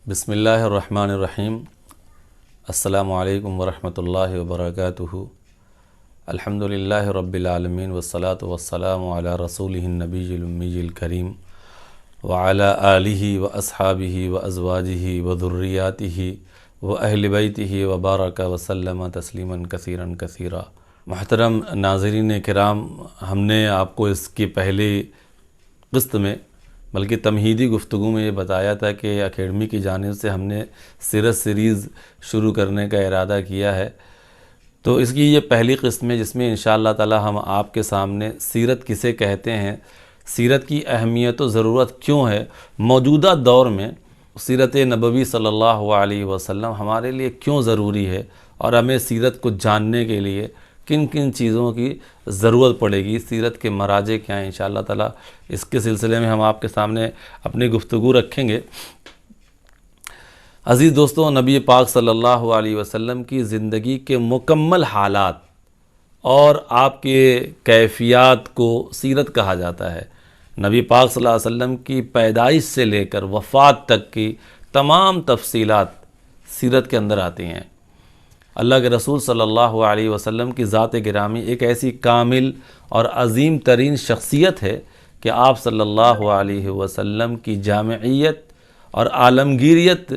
بسم اللہ الرحمن الرحیم۔ السلام علیکم ورحمۃ اللہ وبرکاتہ۔ الحمد للہ رب العالمین والصلاة والسلام علی رسولہ النبی الامی الکریم وعلی آلہ واصحابہ وازواجہ وذریاتہ واہل بیتہ وبارک وسلم تسلیما کثیرا کثیرا۔ محترم ناظرین کرام، ہم نے آپ کو اس کی پہلی قسط میں بلکہ تمہیدی گفتگو میں یہ بتایا تھا کہ اکیڈمی کی جانب سے ہم نے سیرت سیریز شروع کرنے کا ارادہ کیا ہے، تو اس کی یہ پہلی قسم ہے جس میں انشاءاللہ تعالی ہم آپ کے سامنے سیرت کسے کہتے ہیں، سیرت کی اہمیت و ضرورت کیوں ہے، موجودہ دور میں سیرت نبوی صلی اللہ علیہ وسلم ہمارے لیے کیوں ضروری ہے، اور ہمیں سیرت کو جاننے کے لیے کن کن چیزوں کی ضرورت پڑے گی، سیرت کے مراجع کیا ہیں، انشاءاللہ تعالی اس کے سلسلے میں ہم آپ کے سامنے اپنی گفتگو رکھیں گے۔ عزیز دوستو، نبی پاک صلی اللہ علیہ وسلم کی زندگی کے مکمل حالات اور آپ کے کیفیات کو سیرت کہا جاتا ہے۔ نبی پاک صلی اللہ علیہ وسلم کی پیدائش سے لے کر وفات تک کی تمام تفصیلات سیرت کے اندر آتی ہیں۔ اللہ کے رسول صلی اللہ علیہ وسلم کی ذات گرامی ایک ایسی کامل اور عظیم ترین شخصیت ہے کہ آپ صلی اللہ علیہ وسلم کی جامعیت اور عالمگیریت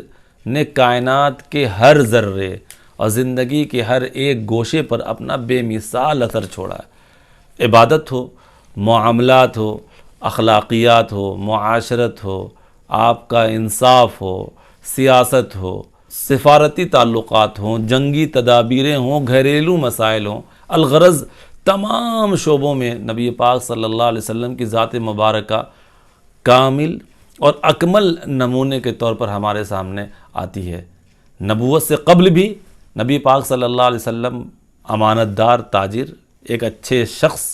نے کائنات کے ہر ذرے اور زندگی کے ہر ایک گوشے پر اپنا بے مثال اثر چھوڑا ہے۔ عبادت ہو، معاملات ہو، اخلاقیات ہو، معاشرت ہو، آپ کا انصاف ہو، سیاست ہو، سفارتی تعلقات ہوں، جنگی تدابیریں ہوں، گھریلو مسائل ہوں، الغرض تمام شعبوں میں نبی پاک صلی اللہ علیہ وسلم کی ذات مبارکہ کامل اور اکمل نمونے کے طور پر ہمارے سامنے آتی ہے۔ نبوت سے قبل بھی نبی پاک صلی اللہ علیہ وسلم امانت دار تاجر، ایک اچھے شخص،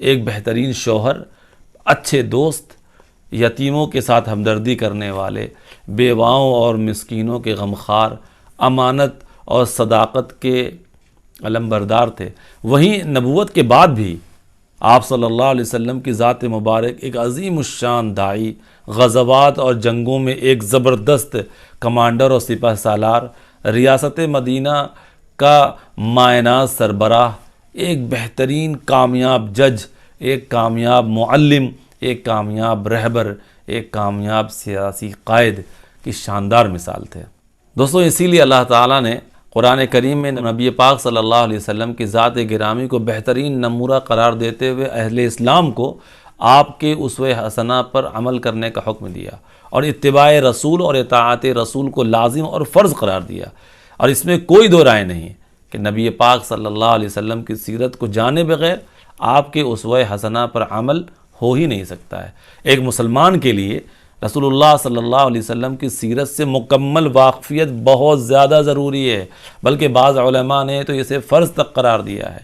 ایک بہترین شوہر، اچھے دوست، یتیموں کے ساتھ ہمدردی کرنے والے، بیواؤں اور مسکینوں کے غمخوار، امانت اور صداقت کے علمبردار تھے۔ وہیں نبوت کے بعد بھی آپ صلی اللہ علیہ وسلم کی ذات مبارک ایک عظیم الشان داعی، غزوات اور جنگوں میں ایک زبردست کمانڈر اور سپہ سالار، ریاست مدینہ کا مائناز سربراہ، ایک بہترین کامیاب جج، ایک کامیاب معلم، ایک کامیاب رہبر، ایک کامیاب سیاسی قائد کی شاندار مثال تھے۔ دوستو، اسی لیے اللہ تعالیٰ نے قرآن کریم میں نبی پاک صلی اللہ علیہ وسلم کی ذات گرامی کو بہترین نمونہ قرار دیتے ہوئے اہل اسلام کو آپ کے اسوہ حسنہ پر عمل کرنے کا حکم دیا، اور اتباع رسول اور اطاعت رسول کو لازم اور فرض قرار دیا۔ اور اس میں کوئی دو رائے نہیں کہ نبی پاک صلی اللہ علیہ وسلم کی سیرت کو جانے بغیر آپ کے اسوہ حسنہ پر عمل ہو ہی نہیں سکتا ہے۔ ایک مسلمان کے لیے رسول اللہ صلی اللہ علیہ وسلم کی سیرت سے مکمل واقفیت بہت زیادہ ضروری ہے، بلکہ بعض علماء نے تو اسے فرض تک قرار دیا ہے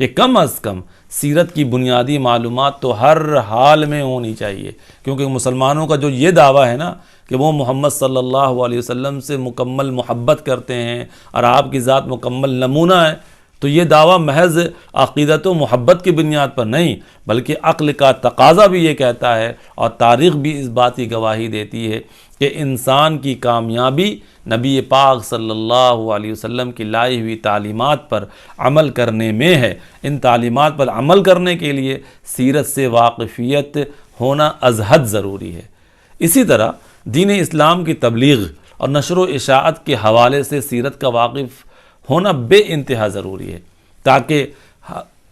کہ کم از کم سیرت کی بنیادی معلومات تو ہر حال میں ہونی چاہیے، کیونکہ مسلمانوں کا جو یہ دعویٰ ہے نا کہ وہ محمد صلی اللہ علیہ وسلم سے مکمل محبت کرتے ہیں اور آپ کی ذات مکمل نمونہ ہے، تو یہ دعویٰ محض عقیدت و محبت کی بنیاد پر نہیں، بلکہ عقل کا تقاضا بھی یہ کہتا ہے، اور تاریخ بھی اس بات کی گواہی دیتی ہے کہ انسان کی کامیابی نبی پاک صلی اللہ علیہ وسلم کی لائی ہوئی تعلیمات پر عمل کرنے میں ہے۔ ان تعلیمات پر عمل کرنے کے لیے سیرت سے واقفیت ہونا ازحد ضروری ہے۔ اسی طرح دین اسلام کی تبلیغ اور نشر و اشاعت کے حوالے سے سیرت کا واقف ہونا بے انتہا ضروری ہے، تاکہ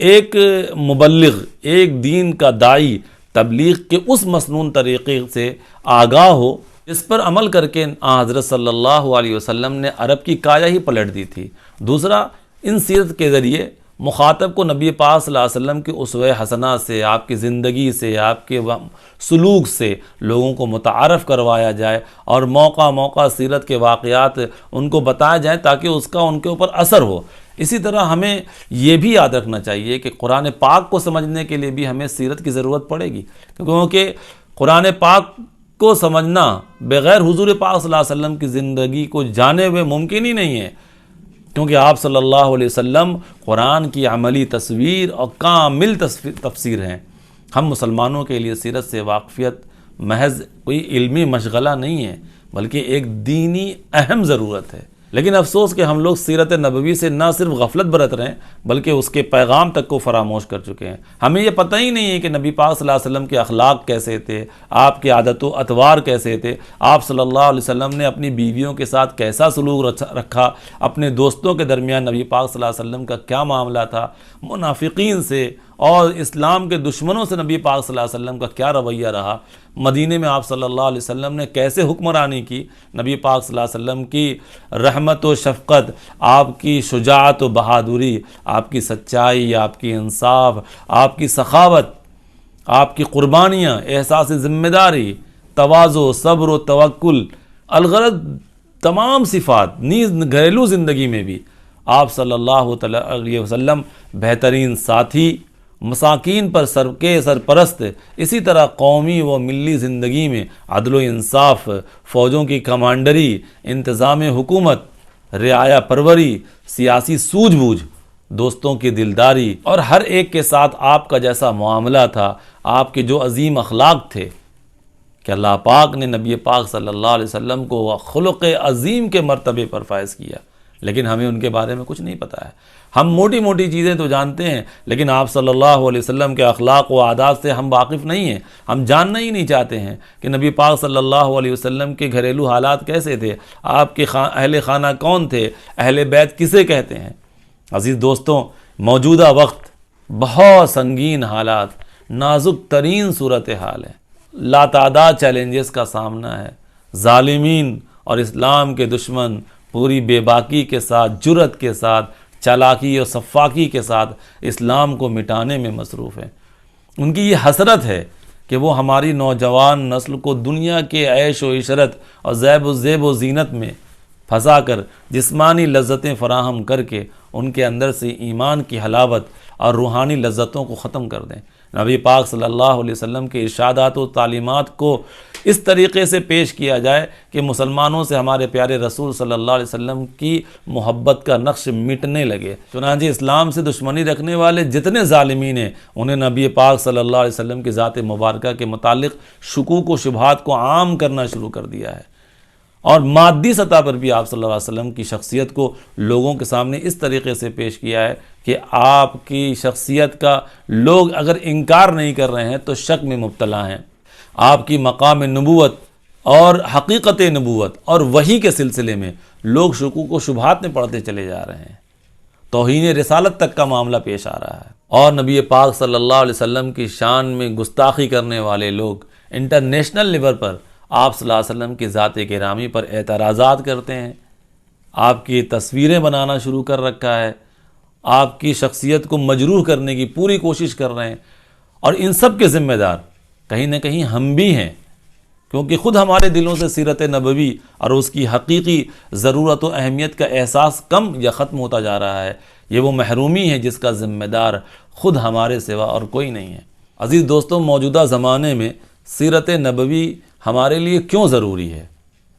ایک مبلغ، ایک دین کا داعی تبلیغ کے اس مسنون طریقے سے آگاہ ہو جس پر عمل کر کے حضرت صلی اللہ علیہ وسلم نے عرب کی کایا ہی پلٹ دی تھی۔ دوسرا، ان سیرت کے ذریعے مخاطب کو نبی پاک صلی اللہ علیہ وسلم کے اسوہ حسنہ سے، آپ کی زندگی سے، آپ کے سلوک سے لوگوں کو متعارف کروایا جائے، اور موقع سیرت کے واقعات ان کو بتایا جائیں تاکہ اس کا ان کے اوپر اثر ہو۔ اسی طرح ہمیں یہ بھی یاد رکھنا چاہیے کہ قرآن پاک کو سمجھنے کے لیے بھی ہمیں سیرت کی ضرورت پڑے گی، کیونکہ قرآن پاک کو سمجھنا بغیر حضور پاک صلی اللہ علیہ وسلم کی زندگی کو جانے ہوئے ممکن ہی نہیں ہے، کیونکہ آپ صلی اللہ علیہ وسلم قرآن کی عملی تصویر اور کامل تفسیر ہیں۔ ہم مسلمانوں کے لیے سیرت سے واقفیت محض کوئی علمی مشغلہ نہیں ہے، بلکہ ایک دینی اہم ضرورت ہے۔ لیکن افسوس کہ ہم لوگ سیرت نبوی سے نہ صرف غفلت برت رہے ہیں بلکہ اس کے پیغام تک کو فراموش کر چکے ہیں۔ ہمیں یہ پتہ ہی نہیں ہے کہ نبی پاک صلی اللہ علیہ وسلم کے اخلاق کیسے تھے، آپ کے عادت و اطوار کیسے تھے، آپ صلی اللہ علیہ وسلم نے اپنی بیویوں کے ساتھ کیسا سلوک رکھا، اپنے دوستوں کے درمیان نبی پاک صلی اللہ علیہ وسلم کا کیا معاملہ تھا، منافقین سے اور اسلام کے دشمنوں سے نبی پاک صلی اللہ علیہ وسلم کا کیا رویہ رہا، مدینے میں آپ صلی اللہ علیہ وسلم نے کیسے حکمرانی کی، نبی پاک صلی اللہ علیہ وسلم کی رحمت و شفقت، آپ کی شجاعت و بہادری، آپ کی سچائی، آپ کی انصاف، آپ کی سخاوت، آپ کی قربانیاں، احساس ذمہ داری، تواضع، صبر و توکل، الغرض تمام صفات، نیز گھریلو زندگی میں بھی آپ صلی اللہ علیہ وسلم بہترین ساتھی، مساکین پر سرپرست، اسی طرح قومی و ملی زندگی میں عدل و انصاف، فوجوں کی کمانڈری، انتظام حکومت، رعایا پروری، سیاسی سوجھ بوجھ، دوستوں کی دلداری اور ہر ایک کے ساتھ آپ کا جیسا معاملہ تھا، آپ کے جو عظیم اخلاق تھے کہ اللہ پاک نے نبی پاک صلی اللہ علیہ وسلم کو خلق عظیم کے مرتبے پر فائز کیا، لیکن ہمیں ان کے بارے میں کچھ نہیں پتہ ہے۔ ہم موٹی موٹی چیزیں تو جانتے ہیں لیکن آپ صلی اللہ علیہ وسلم کے اخلاق و عادات سے ہم واقف نہیں ہیں، ہم جاننا ہی نہیں چاہتے ہیں کہ نبی پاک صلی اللہ علیہ وسلم کے گھریلو حالات کیسے تھے، آپ کے اہل خانہ کون تھے، اہل بیت کسے کہتے ہیں۔ عزیز دوستوں، موجودہ وقت بہت سنگین حالات، نازک ترین صورتحال ہے، لاتعداد چیلنجز کا سامنا ہے، ظالمین اور اسلام کے دشمن پوری بے باکی کے ساتھ، جرأت کے ساتھ، چالاکی اور سفاکی کے ساتھ اسلام کو مٹانے میں مصروف ہیں۔ ان کی یہ حسرت ہے کہ وہ ہماری نوجوان نسل کو دنیا کے عیش و عشرت اور زیب و زینت میں پھنسا کر جسمانی لذتیں فراہم کر کے ان کے اندر سے ایمان کی حلاوت اور روحانی لذتوں کو ختم کر دیں۔ نبی پاک صلی اللہ علیہ وسلم کے ارشادات و تعلیمات کو اس طریقے سے پیش کیا جائے کہ مسلمانوں سے ہمارے پیارے رسول صلی اللہ علیہ وسلم کی محبت کا نقش مٹنے لگے۔ چنانچہ اسلام سے دشمنی رکھنے والے جتنے ظالمین ہیں انہیں نبی پاک صلی اللہ علیہ وسلم کی ذات مبارکہ کے متعلق شکوک و شبہات کو عام کرنا شروع کر دیا ہے، اور مادی سطح پر بھی آپ صلی اللہ علیہ وسلم کی شخصیت کو لوگوں کے سامنے اس طریقے سے پیش کیا ہے کہ آپ کی شخصیت کا لوگ اگر انکار نہیں کر رہے ہیں تو شک میں مبتلا ہیں۔ آپ کی مقام نبوت اور حقیقت نبوت اور وحی کے سلسلے میں لوگ شکوک و شبہات میں پڑھتے چلے جا رہے ہیں، توہین رسالت تک کا معاملہ پیش آ رہا ہے، اور نبی پاک صلی اللہ علیہ وسلم کی شان میں گستاخی کرنے والے لوگ انٹرنیشنل لیول پر آپ صلی اللہ علیہ وسلم کی ذات گرامی پر اعتراضات کرتے ہیں، آپ کی تصویریں بنانا شروع کر رکھا ہے، آپ کی شخصیت کو مجروح کرنے کی پوری کوشش کر رہے ہیں، اور ان سب کے ذمہ دار کہیں نہ کہیں ہم بھی ہیں، کیونکہ خود ہمارے دلوں سے سیرت نبوی اور اس کی حقیقی ضرورت و اہمیت کا احساس کم یا ختم ہوتا جا رہا ہے۔ یہ وہ محرومی ہے جس کا ذمہ دار خود ہمارے سوا اور کوئی نہیں ہے۔ عزیز دوستوں، موجودہ زمانے میں سیرت نبوی ہمارے لیے کیوں ضروری ہے؟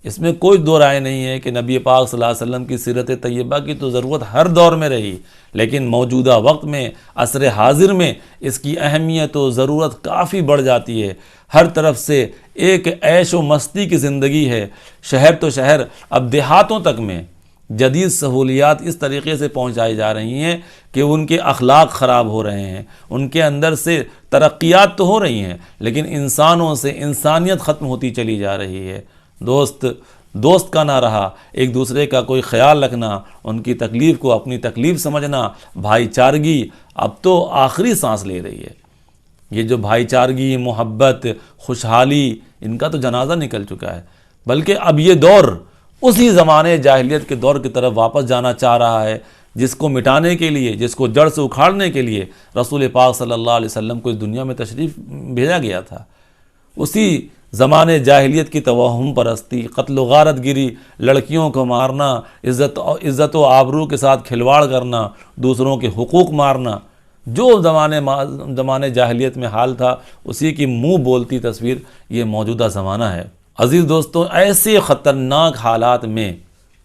اس میں کوئی دو رائے نہیں ہے کہ نبی پاک صلی اللہ علیہ وسلم کی سیرت طیبہ کی تو ضرورت ہر دور میں رہی، لیکن موجودہ وقت میں، عصر حاضر میں اس کی اہمیت و ضرورت کافی بڑھ جاتی ہے۔ ہر طرف سے ایک عیش و مستی کی زندگی ہے، شہر تو شہر، اب دیہاتوں تک میں جدید سہولیات اس طریقے سے پہنچائی جا رہی ہیں کہ ان کے اخلاق خراب ہو رہے ہیں، ان کے اندر سے ترقیات تو ہو رہی ہیں لیکن انسانوں سے انسانیت ختم ہوتی چلی جا رہی ہے۔ دوست کا نہ رہا، ایک دوسرے کا کوئی خیال رکھنا، ان کی تکلیف کو اپنی تکلیف سمجھنا، بھائی چارگی اب تو آخری سانس لے رہی ہے۔ یہ جو بھائی چارگی، محبت، خوشحالی، ان کا تو جنازہ نکل چکا ہے، بلکہ اب یہ دور اسی زمانے جاہلیت کے دور کی طرف واپس جانا چاہ رہا ہے، جس کو مٹانے کے لیے، جس کو جڑ سے اکھاڑنے کے لیے رسول پاک صلی اللہ علیہ وسلم کو اس دنیا میں تشریف بھیجا گیا تھا۔ اسی زمانے جاہلیت کی توہم پرستی، قتل و غارت گری، لڑکیوں کو مارنا، عزت و آبرو کے ساتھ کھلواڑ کرنا، دوسروں کے حقوق مارنا، جو زمانے جاہلیت میں حال تھا اسی کی منہ بولتی تصویر یہ موجودہ زمانہ ہے۔ عزیز دوستو، ایسے خطرناک حالات میں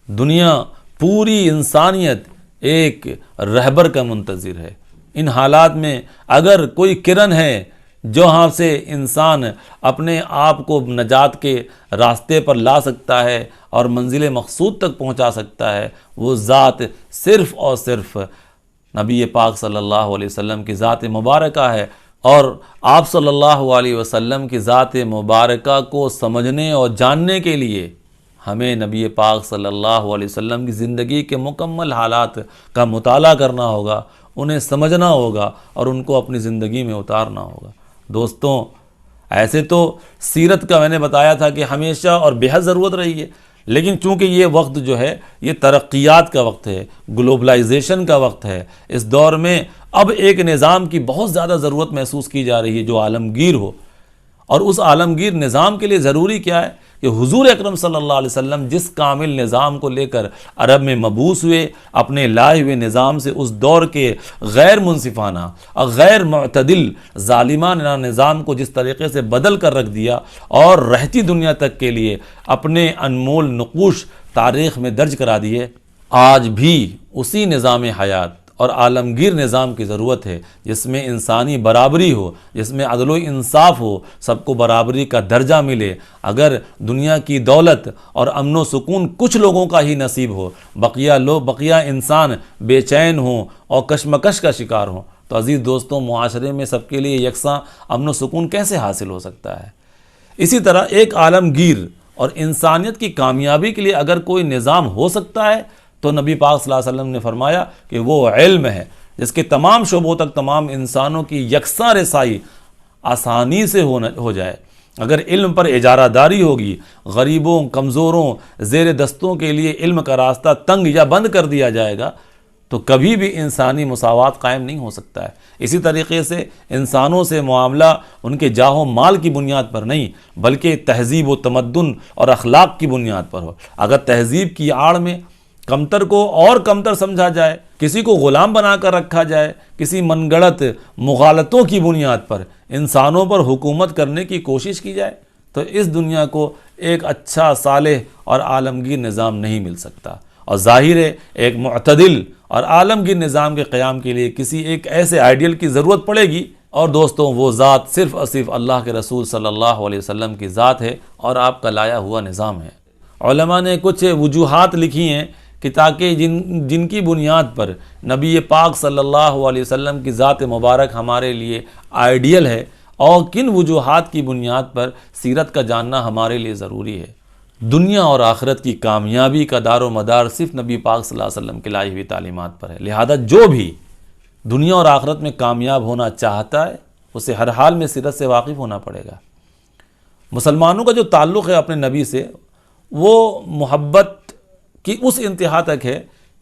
دنیا، پوری انسانیت ایک رہبر کا منتظر ہے۔ ان حالات میں اگر کوئی کرن ہے جہاں سے انسان اپنے آپ کو نجات کے راستے پر لا سکتا ہے اور منزل مقصود تک پہنچا سکتا ہے، وہ ذات صرف اور صرف نبی پاک صلی اللہ علیہ وسلم کی ذات مبارکہ ہے۔ اور آپ صلی اللہ علیہ وسلم کی ذات مبارکہ کو سمجھنے اور جاننے کے لیے ہمیں نبی پاک صلی اللہ علیہ وسلم کی زندگی کے مکمل حالات کا مطالعہ کرنا ہوگا، انہیں سمجھنا ہوگا اور ان کو اپنی زندگی میں اتارنا ہوگا۔ دوستوں، ایسے تو سیرت کا میں نے بتایا تھا کہ ہمیشہ اور بے حد ضرورت رہی ہے، لیکن چونکہ یہ وقت جو ہے یہ ترقیات کا وقت ہے، گلوبلائزیشن کا وقت ہے، اس دور میں اب ایک نظام کی بہت زیادہ ضرورت محسوس کی جا رہی ہے جو عالمگیر ہو، اور اس عالمگیر نظام کے لیے ضروری کیا ہے کہ حضور اکرم صلی اللہ علیہ وسلم جس کامل نظام کو لے کر عرب میں مبعوث ہوئے، اپنے لائے ہوئے نظام سے اس دور کے غیر منصفانہ اور غیر معتدل ظالمانہ نظام کو جس طریقے سے بدل کر رکھ دیا اور رہتی دنیا تک کے لیے اپنے انمول نقوش تاریخ میں درج کرا دیے، آج بھی اسی نظام حیات اور عالمگیر نظام کی ضرورت ہے جس میں انسانی برابری ہو، جس میں عدل و انصاف ہو، سب کو برابری کا درجہ ملے۔ اگر دنیا کی دولت اور امن و سکون کچھ لوگوں کا ہی نصیب ہو، بقیہ انسان بے چین ہوں اور کشمکش کا شکار ہوں، تو عزیز دوستوں، معاشرے میں سب کے لیے یکساں امن و سکون کیسے حاصل ہو سکتا ہے؟ اسی طرح ایک عالمگیر اور انسانیت کی کامیابی کے لیے اگر کوئی نظام ہو سکتا ہے تو نبی پاک صلی اللہ علیہ وسلم نے فرمایا کہ وہ علم ہے، جس کے تمام شعبوں تک تمام انسانوں کی یکساں رسائی آسانی سے ہو جائے۔ اگر علم پر اجارہ داری ہوگی، غریبوں، کمزوروں، زیر دستوں کے لیے علم کا راستہ تنگ یا بند کر دیا جائے گا تو کبھی بھی انسانی مساوات قائم نہیں ہو سکتا ہے۔ اسی طریقے سے انسانوں سے معاملہ ان کے جاہ و مال کی بنیاد پر نہیں بلکہ تہذیب و تمدن اور اخلاق کی بنیاد پر ہو۔ اگر تہذیب کی آڑ میں کمتر کو اور کمتر سمجھا جائے، کسی کو غلام بنا کر رکھا جائے، کسی من گڑت مغالطوں کی بنیاد پر انسانوں پر حکومت کرنے کی کوشش کی جائے تو اس دنیا کو ایک اچھا، صالح اور عالمگیر نظام نہیں مل سکتا۔ اور ظاہر ہے ایک معتدل اور عالمگیر نظام کے قیام کے لیے کسی ایک ایسے آئیڈیل کی ضرورت پڑے گی، اور دوستوں وہ ذات صرف اور صرف اللہ کے رسول صلی اللہ علیہ وسلم کی ذات ہے اور آپ کا لایا ہوا نظام ہے۔ علماء نے کچھ وجوہات لکھی ہیں کہ تاکہ جن کی بنیاد پر نبی پاک صلی اللہ علیہ وسلم کی ذات مبارک ہمارے لیے آئیڈیل ہے، اور کن وجوہات کی بنیاد پر سیرت کا جاننا ہمارے لیے ضروری ہے۔ دنیا اور آخرت کی کامیابی کا دار و مدار صرف نبی پاک صلی اللہ علیہ وسلم کی لائی ہوئی تعلیمات پر ہے، لہذا جو بھی دنیا اور آخرت میں کامیاب ہونا چاہتا ہے اسے ہر حال میں سیرت سے واقف ہونا پڑے گا۔ مسلمانوں کا جو تعلق ہے اپنے نبی سے، وہ محبت کی اس انتہا تک ہے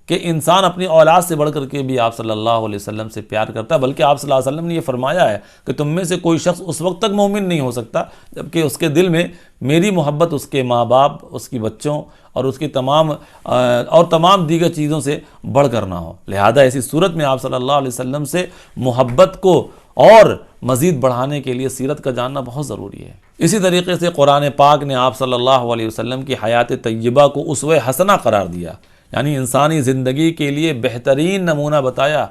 کہ انسان اپنی اولاد سے بڑھ کر کے بھی آپ صلی اللہ علیہ وسلم سے پیار کرتا ہے، بلکہ آپ صلی اللہ علیہ وسلم نے یہ فرمایا ہے کہ تم میں سے کوئی شخص اس وقت تک مومن نہیں ہو سکتا جبکہ اس کے دل میں میری محبت اس کے ماں باپ، اس کی بچوں اور اس کی تمام دیگر چیزوں سے بڑھ کر نہ ہو۔ لہذا ایسی صورت میں آپ صلی اللہ علیہ وسلم سے محبت کو اور مزید بڑھانے کے لیے سیرت کا جاننا بہت ضروری ہے۔ اسی طریقے سے قرآن پاک نے آپ صلی اللہ علیہ وسلم کی حیات طیبہ کو اسوہ حسنہ قرار دیا، یعنی انسانی زندگی کے لیے بہترین نمونہ بتایا۔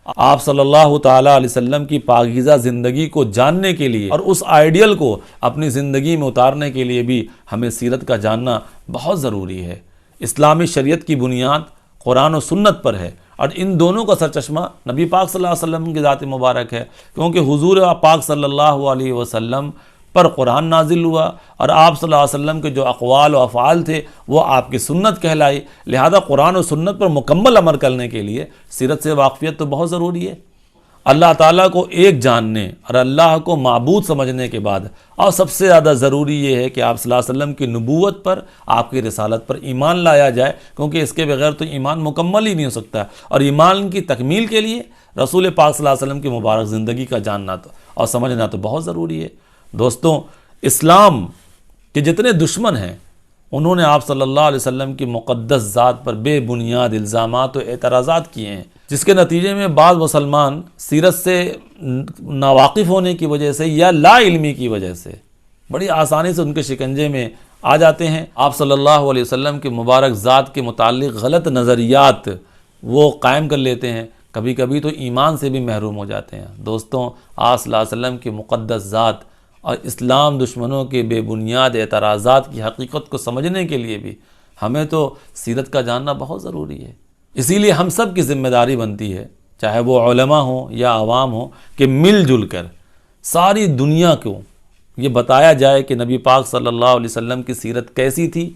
آپ صلی اللہ تعالیٰ علیہ وسلم کی پاکیزہ زندگی کو جاننے کے لیے اور اس آئیڈیل کو اپنی زندگی میں اتارنے کے لیے بھی ہمیں سیرت کا جاننا بہت ضروری ہے۔ اسلامی شریعت کی بنیاد قرآن و سنت پر ہے، اور ان دونوں کا سرچشمہ نبی پاک صلی اللہ علیہ وسلم کی ذات مبارک ہے، کیونکہ حضور پاک صلی اللہ علیہ وسلم پر قرآن نازل ہوا اور آپ صلی اللہ علیہ وسلم کے جو اقوال و افعال تھے وہ آپ کی سنت کہلائی۔ لہذا قرآن و سنت پر مکمل عمل کرنے کے لیے سیرت سے واقفیت تو بہت ضروری ہے۔ اللہ تعالیٰ کو ایک جاننے اور اللہ کو معبود سمجھنے کے بعد اور سب سے زیادہ ضروری یہ ہے کہ آپ صلی اللہ علیہ وسلم کی نبوت پر، آپ کی رسالت پر ایمان لایا جائے، کیونکہ اس کے بغیر تو ایمان مکمل ہی نہیں ہو سکتا، اور ایمان کی تکمیل کے لیے رسول پاک صلی اللہ علیہ وسلم کی مبارک زندگی کا جاننا اور سمجھنا تو بہت ضروری ہے۔ دوستوں، اسلام کے جتنے دشمن ہیں انہوں نے آپ صلی اللہ علیہ وسلم کی مقدس ذات پر بے بنیاد الزامات و اعتراضات کیے ہیں، جس کے نتیجے میں بعض مسلمان سیرت سے ناواقف ہونے کی وجہ سے یا لا علمی کی وجہ سے بڑی آسانی سے ان کے شکنجے میں آ جاتے ہیں۔ آپ صلی اللہ علیہ وسلم کی مبارک ذات کے متعلق غلط نظریات وہ قائم کر لیتے ہیں، کبھی کبھی تو ایمان سے بھی محروم ہو جاتے ہیں۔ دوستوں، آپ صلی اللہ علیہ وسلم کی مقدس ذات اور اسلام دشمنوں کے بے بنیاد اعتراضات کی حقیقت کو سمجھنے کے لیے بھی ہمیں تو سیرت کا جاننا بہت ضروری ہے۔ اسی لیے ہم سب کی ذمہ داری بنتی ہے، چاہے وہ علماء ہوں یا عوام ہوں، کہ مل جل کر ساری دنیا کو یہ بتایا جائے کہ نبی پاک صلی اللہ علیہ وسلم کی سیرت کیسی تھی،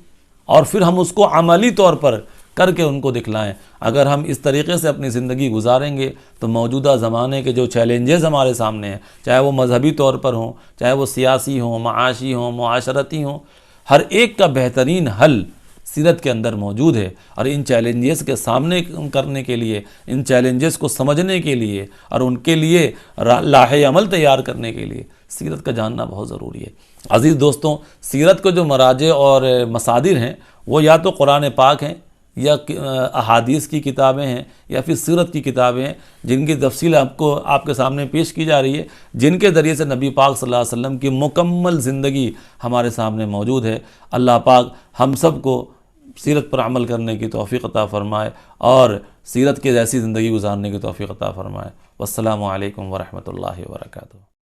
اور پھر ہم اس کو عملی طور پر کر کے ان کو دکھلائیں۔ اگر ہم اس طریقے سے اپنی زندگی گزاریں گے تو موجودہ زمانے کے جو چیلنجز ہمارے سامنے ہیں، چاہے وہ مذہبی طور پر ہوں، چاہے وہ سیاسی ہوں، معاشی ہوں، معاشرتی ہوں، ہر ایک کا بہترین حل سیرت کے اندر موجود ہے۔ اور ان چیلنجز کے سامنے کرنے کے لیے، ان چیلنجز کو سمجھنے کے لیے اور ان کے لیے لائحہ عمل تیار کرنے کے لیے سیرت کا جاننا بہت ضروری ہے۔ عزیز دوستوں، سیرت کے جو مراجع اور مصادر ہیں وہ یا تو قرآن پاک ہیں، یا احادیث کی کتابیں ہیں، یا پھر سیرت کی کتابیں ہیں، جن کی تفصیل آپ کے سامنے پیش کی جا رہی ہے، جن کے ذریعے سے نبی پاک صلی اللہ علیہ وسلم کی مکمل زندگی ہمارے سامنے موجود ہے۔ اللہ پاک ہم سب کو سیرت پر عمل کرنے کی توفیق عطا فرمائے اور سیرت کے جیسی زندگی گزارنے کی توفیق عطا فرمائے۔ والسلام علیکم ورحمۃ اللہ وبرکاتہ۔